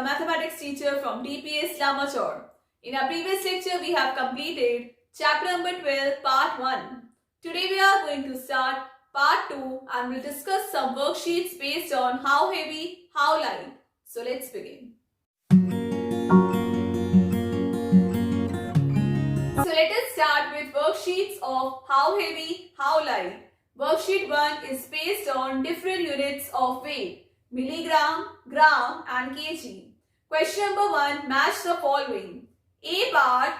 your mathematics teacher from DPS Lamachor. In our previous lecture, we have completed chapter number 12, part 1. Today we are going to start part 2 and we'll discuss some worksheets based on how heavy, how light. So let's begin. So let us start with worksheets of how heavy, how light. Worksheet 1 is based on different units of weight. Milligram, gram and kg. Question number 1, match the following. A part,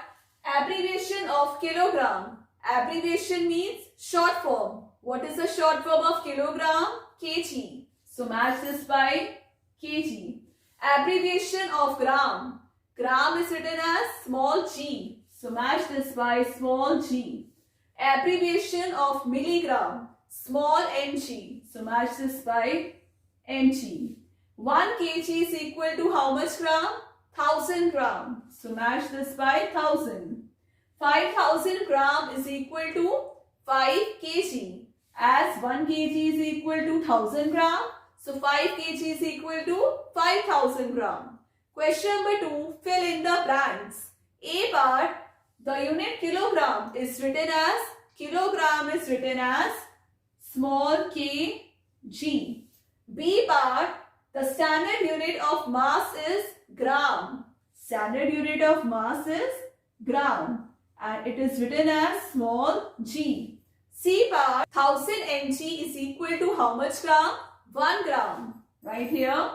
abbreviation of kilogram. Abbreviation means short form. What is the short form of kilogram? Kg. So match this by kg. Abbreviation of gram. Gram is written as small g. So match this by small g. Abbreviation of milligram. Small mg. So match this by mg. 1 kg is equal to how much gram? 1000 gram. So match this by 1000. 5000 gram is equal to 5 kg. As 1 kg is equal to 1000 gram. So 5 kg is equal to 5000 gram. Question number 2. Fill in the blanks. A part, the unit kilogram is written as small kg. B part, the standard unit of mass is gram. Standard unit of mass is gram and it is written as small g. C part, 1000 mg is equal to how much gram? 1 gram. Right here,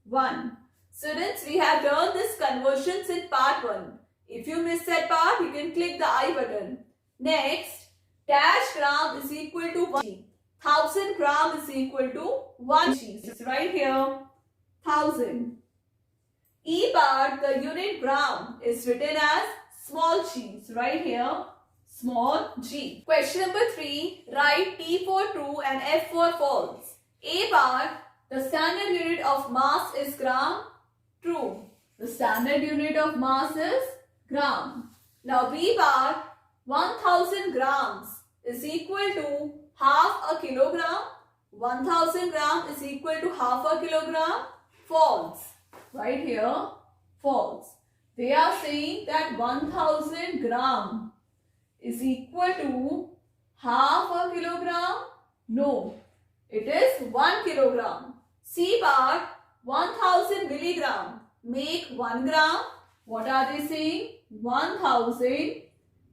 1. Students, we have done this conversions in part 1. If you missed that part, you can click the I button. Next, dash gram is equal to 1 g. 1000 gram is equal to 1 g. It's right here, 1000. E part, the unit gram is written as small g. It's right here, small g. Question number 3, write T for true and F for false. A part, the standard unit of mass is gram. True. The standard unit of mass is gram. Now B part, 1000 grams is equal to half a kilogram. 1000 gram is equal to half a kilogram. False. Right here, false. They are saying that 1000 gram is equal to half a kilogram. No, it is 1 kilogram. C part, 1000 milligram make 1 gram. What are they saying? 1000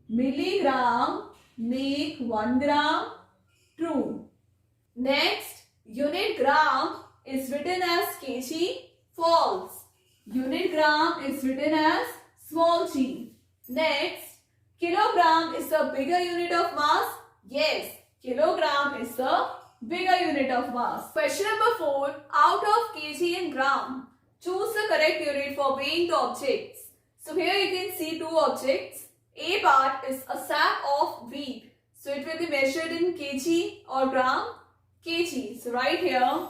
milligram make 1 gram. True. Next, unit gram is written as kg. False. Unit gram is written as small g. Next, kilogram is the bigger unit of mass. Yes, kilogram is the bigger unit of mass. Question number 4. Out of kg and gram, choose the correct unit for weighing the objects. So here you can see two objects. A part is a sack of wheat. So it will be measured in kg or gram. Kg. So right here,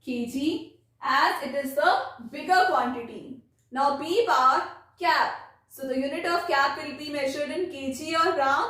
kg, as it is the bigger quantity. Now B part, cap. So the unit of cap will be measured in kg or gram.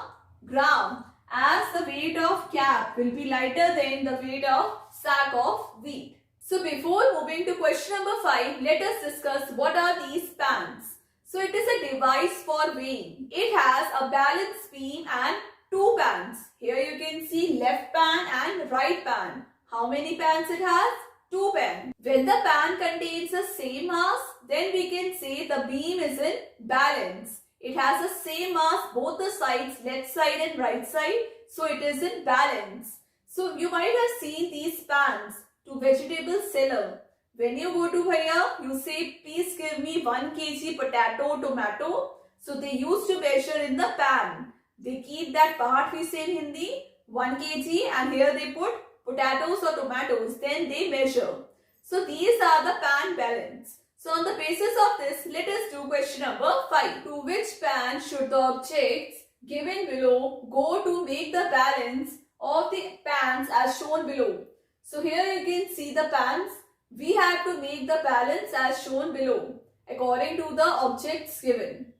Gram. As the weight of cap will be lighter than the weight of sack of wheat. So before moving to question number 5, let us discuss what are these pans. So it is a device for weighing. It has a balance beam and two pans. Here you can see left pan and right pan. How many pans it has? 2 pans. When the pan contains the same mass, then we can say the beam is in balance. It has the same mass both the sides, left side and right side. So it is in balance. So you might have seen these pans to vegetable seller. When you go to bhaiya, you say please give me 1 kg potato, tomato. So they used to measure in the pan. They keep that part we say in Hindi 1 kg and here they put potatoes or tomatoes, then they measure. So these are the pan balance. So on the basis of this, let us do question number 5. To which pan should the objects given below go to make the balance of the pans as shown below? So here you can see the pans. We have to make the balance as shown below according to the objects given.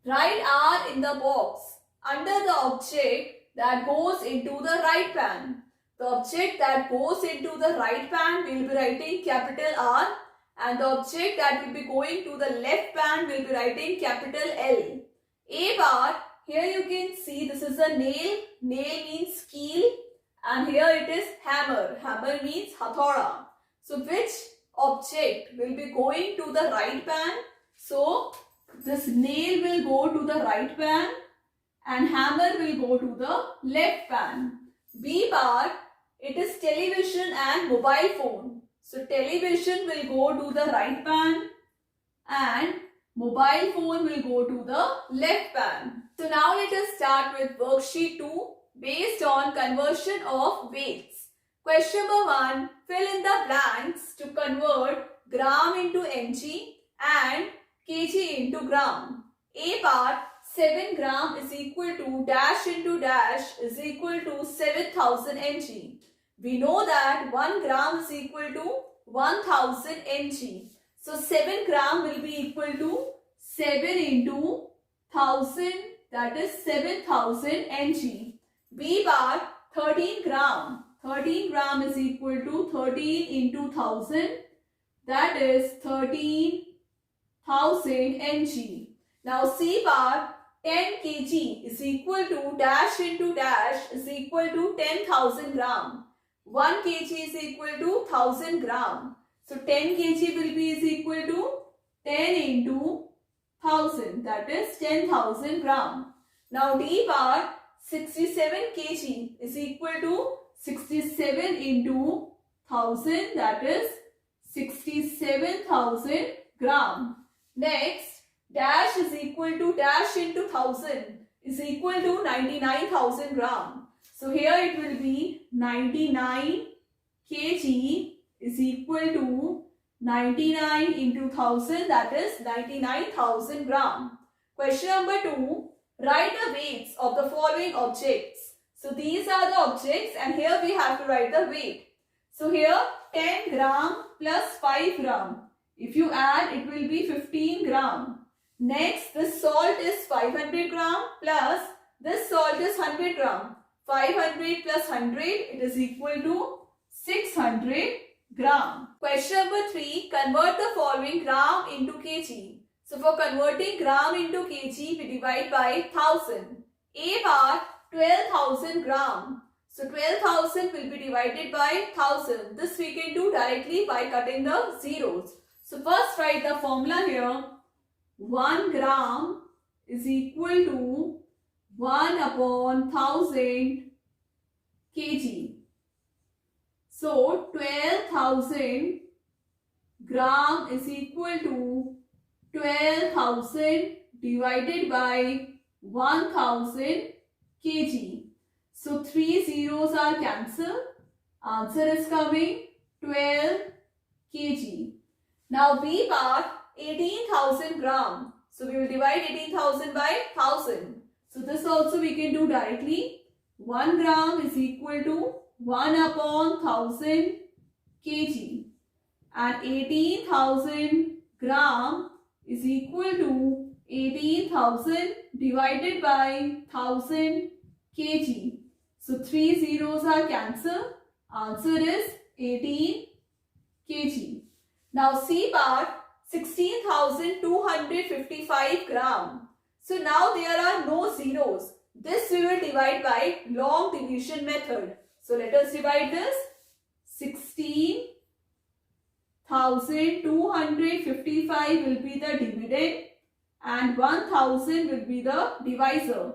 Write R in the box under the object that goes into the right pan. The object that goes into the right pan, we will be writing capital R, and the object that will be going to the left pan will be writing capital L. A bar, here you can see this is a nail. Nail means keel, and here it is hammer. Hammer means hathauda. So which object will be going to the right pan? So this nail will go to the right pan and hammer will go to the left pan. B bar, it is television and mobile phone. So television will go to the right pan and mobile phone will go to the left pan. So now let us start with worksheet 2 based on conversion of weights. Question number 1, fill in the blanks to convert gram into mg and kg into gram. A part, 7 gram is equal to dash into dash is equal to 7000 mg. We know that 1 gram is equal to 1000 mg. So 7 gram will be equal to 7 into 1000, that is 7000 mg. B bar, 13 gram. 13 gram is equal to 13 into 1000, that is 13,000 mg. Now C bar, 10 kg is equal to dash into dash is equal to 10,000 gram. 1 kg is equal to 1000 gram. So 10 kg will be is equal to 10 into 1000, that is 10,000 gram. Now D bar, 67 kg is equal to 67 into 1000, that is 67,000 gram. Next, dash is equal to dash into 1000 is equal to 99,000 gram. So here it will be 99 kg is equal to 99 into 1000, that is 99,000 gram. Question number 2, write the weights of the following objects. So these are the objects and here we have to write the weight. So here 10 gram plus 5 gram. If you add, it will be 15 gram. Next, this salt is 500 gram plus this salt is 100 gram. 500 plus 100, it is equal to 600 gram. Question number 3, convert the following gram into kg. So for converting gram into kg, we divide by 1000. A bar, 12,000 gram. So 12,000 will be divided by 1000. This we can do directly by cutting the zeros. So first write the formula here. 1 gram is equal to 1 upon 1000 kg. So 12,000 gram is equal to 12,000 divided by 1000 kg. So 3 zeros are cancelled. Answer is coming 12 kg. Now B bar, 18,000 gram. So we will divide 18,000 by 1000. So this also we can do directly. 1 gram is equal to 1 upon 1000 kg. And 18,000 gram is equal to 18,000 divided by 1000 kg. So 3 zeros are cancelled. Answer is 18 kg. Now C bar, 16,255 gram. So now there are no zeros. This we will divide by long division method. So let us divide this. 16,255 will be the dividend and 1000 will be the divisor.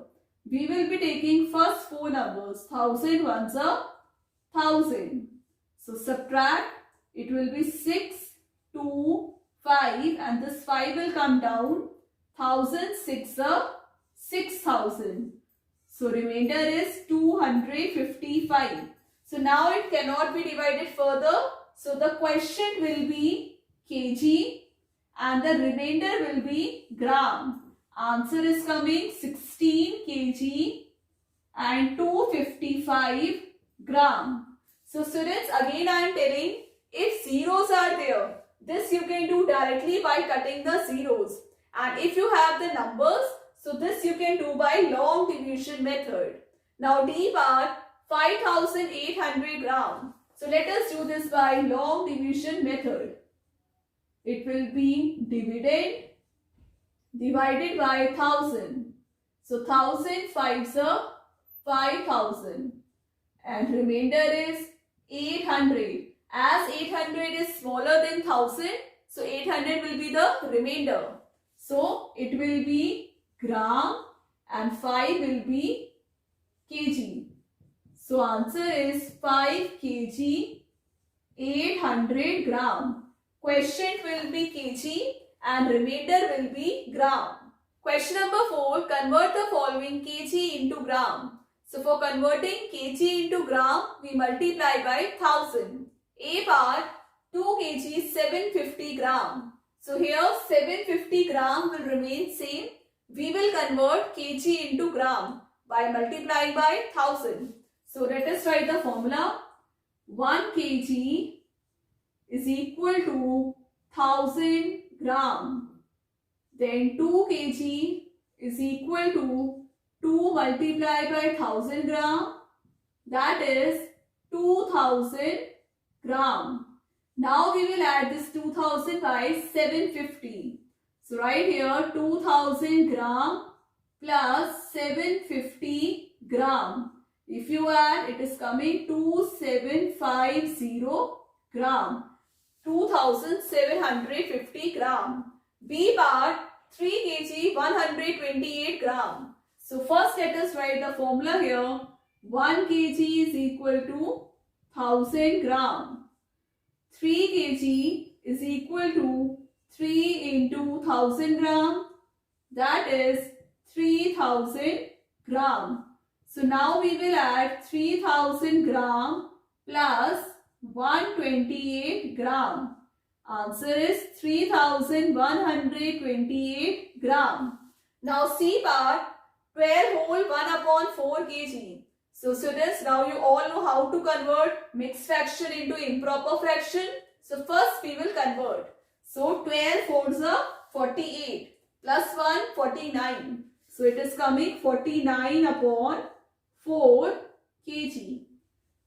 We will be taking first 4 numbers. 1000 ones are 1000. So subtract. It will be 6, 2, 5 and this 5 will come down. 1000, 6 are 6000. So remainder is 255. So now it cannot be divided further. So the quotient will be kg and the remainder will be gram. Answer is coming 16 kg and 255 gram. So students, again I am telling, if zeros are there, this you can do directly by cutting the zeros. And if you have the numbers, so this you can do by long division method. Now D bar, 5,800 gram. So let us do this by long division method. it will be divided by 1000. So 1000 fives are 5000 and remainder is 800. As 800 is smaller than 1000, so 800 will be the remainder. So it will be gram and 5 will be kg. So answer is 5 kg 800 gram. Quotient will be kg and remainder will be gram. Question number 4. Convert the following kg into gram. So for converting kg into gram, we multiply by 1000. A bar 2 kg 750 gram. So here 750 gram will remain same. We will convert kg into gram by multiplying by 1000. So let us write the formula. 1 kg is equal to 1000 gram. Then 2 kg is equal to 2 multiplied by 1000 gram. That is 2000 gram. Now we will add this 2000 by 750. So right here 2000 gram plus 750 gram. If you add, it is coming 2750 gram. 2750 gram. B bar 3 kg 128 gram. So first let us write the formula here. 1 kg is equal to 1000 gram. 3 kg is equal to 3 into 1000 gram. That is 3000 gram. So now we will add 3000 gram plus 128 gram. Answer is 3128 gram. Now C bar 12 whole 1 upon 4 kg. So students, now you all know how to convert mixed fraction into improper fraction. So first we will convert. So 12 fours are 48 plus 1 49. So it is coming 49 upon 4 kg.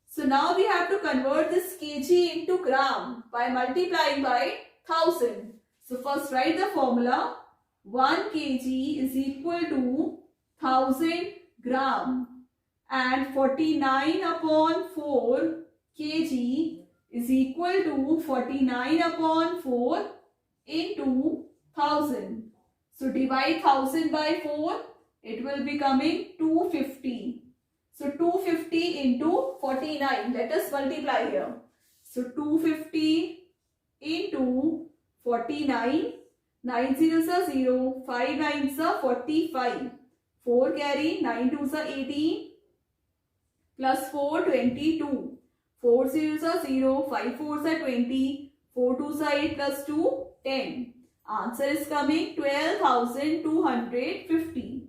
So now we have to convert this kg into gram by multiplying by 1000. So first write the formula. 1 kg is equal to 1000 gram and 49 upon 4 kg is equal to 49 upon 4 into 1000. So divide 1000 by 4. It will be coming 250. So 250 into 49. Let us multiply here. So 250 into 49. 9 zeros are 0. 5 nines are 45. 4 carry. 9 twos are 18. Plus 4 22. 4 zeros are 0. 5 fours are 20. 4 twos are 8 plus 2 10. Answer is coming 12,250.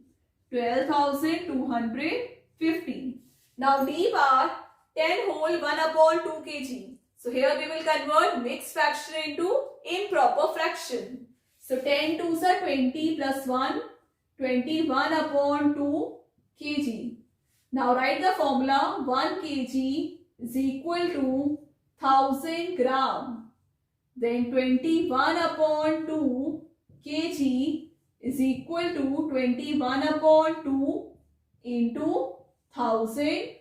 12,250. Now D bar 10 whole 1 upon 2 kg. So here we will convert mixed fraction into improper fraction. So 10 twos are 20 plus 1. 21 upon 2 kg. Now write the formula. 1 kg is equal to 1000 gram. Then 21 upon 2 kg is equal to 21 upon 2 into 1000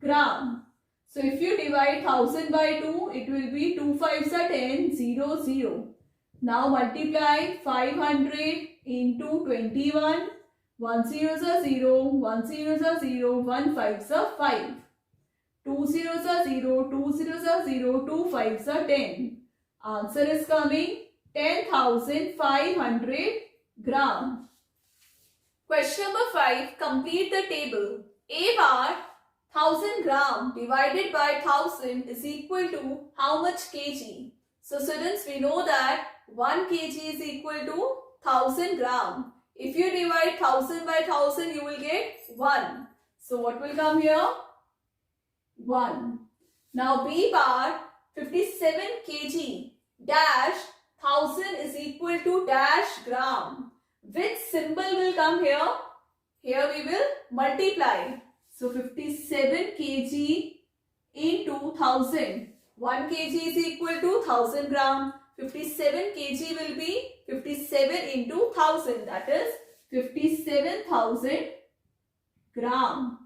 gram. So if you divide 1000 by 2, it will be 2 5s are 10, 0, 0. Now multiply 500 into 21. 1 zeros are 0, 1 zeros are 0, 1 5s are 5. 2 zeros are 0, 2 zeros are 0, 2 5s are 10. Answer is coming 10,500 gram. Question number 5. Complete the table. A bar 1000 gram divided by 1000 is equal to how much kg? So students, we know that 1 kg is equal to 1000 gram. If you divide 1000 by 1000, you will get 1. So what will come here? 1. Now B bar 57 kg dash 1000 is equal to dash gram. Which symbol will come here? Here we will multiply. So 57 kg into 1000. 1 kg is equal to 1000 gram. 57 kg will be 57 into 1000, that is 57,000 gram.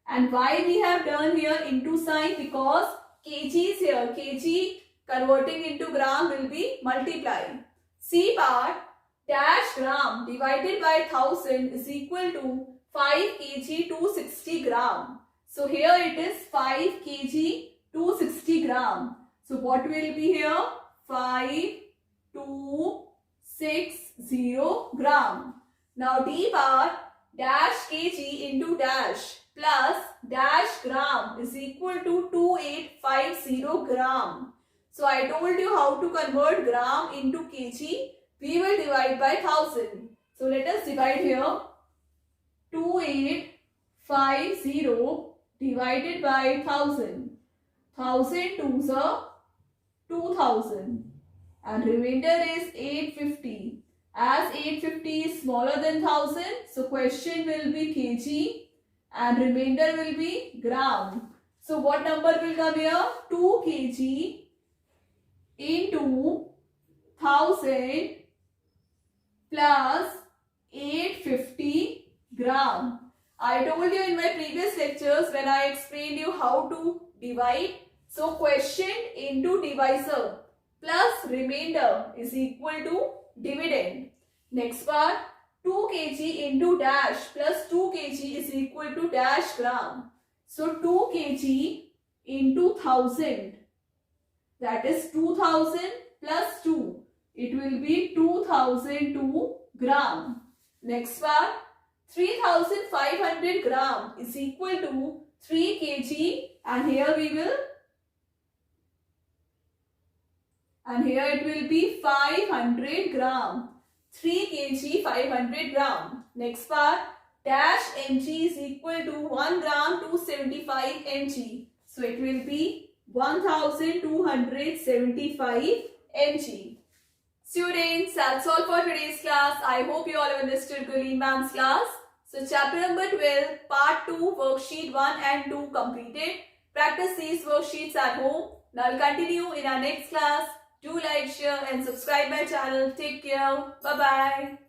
And why we have done here into sign? Because kg is here. Kg converting into gram will be multiplied. C part, dash gram divided by 1000 is equal to 5 kg 260 gram. So here it is 5 kg 260 gram. So what will be here? 5260 gram. Now D part, dash kg into dash plus dash gram is equal to 2850 gram. So I told you how to convert gram into kg. We will divide by 1000. So let us divide here. 2850 divided by 1000. 1000 twos are 2000. And remainder is 850. As 850 is smaller than 1000, so question will be kg and remainder will be gram. So what number will come here? 2 kg into 1000 plus 850 gram. I told you in my previous lectures when I explained you how to divide. So quotient into divisor plus remainder is equal to dividend. Next part, 2 kg into dash plus 2 kg is equal to dash gram. So 2 kg into 1000, that is 2000 plus 2. It will be 2002 gram. Next part, 3500 gram is equal to 3 kg and here it will be 500 gram. 3 kg 500 gram. Next part, dash mg is equal to 1 gram 275 mg. So it will be 1275 mg. Students, that's all for today's class. I hope you all have understood Gulleen ma'am's class. So chapter number 12, part 2, worksheet 1 and 2 completed. Practice these worksheets at home. Now I'll continue in our next class. Do like, share and subscribe my channel. Take care. Bye-bye.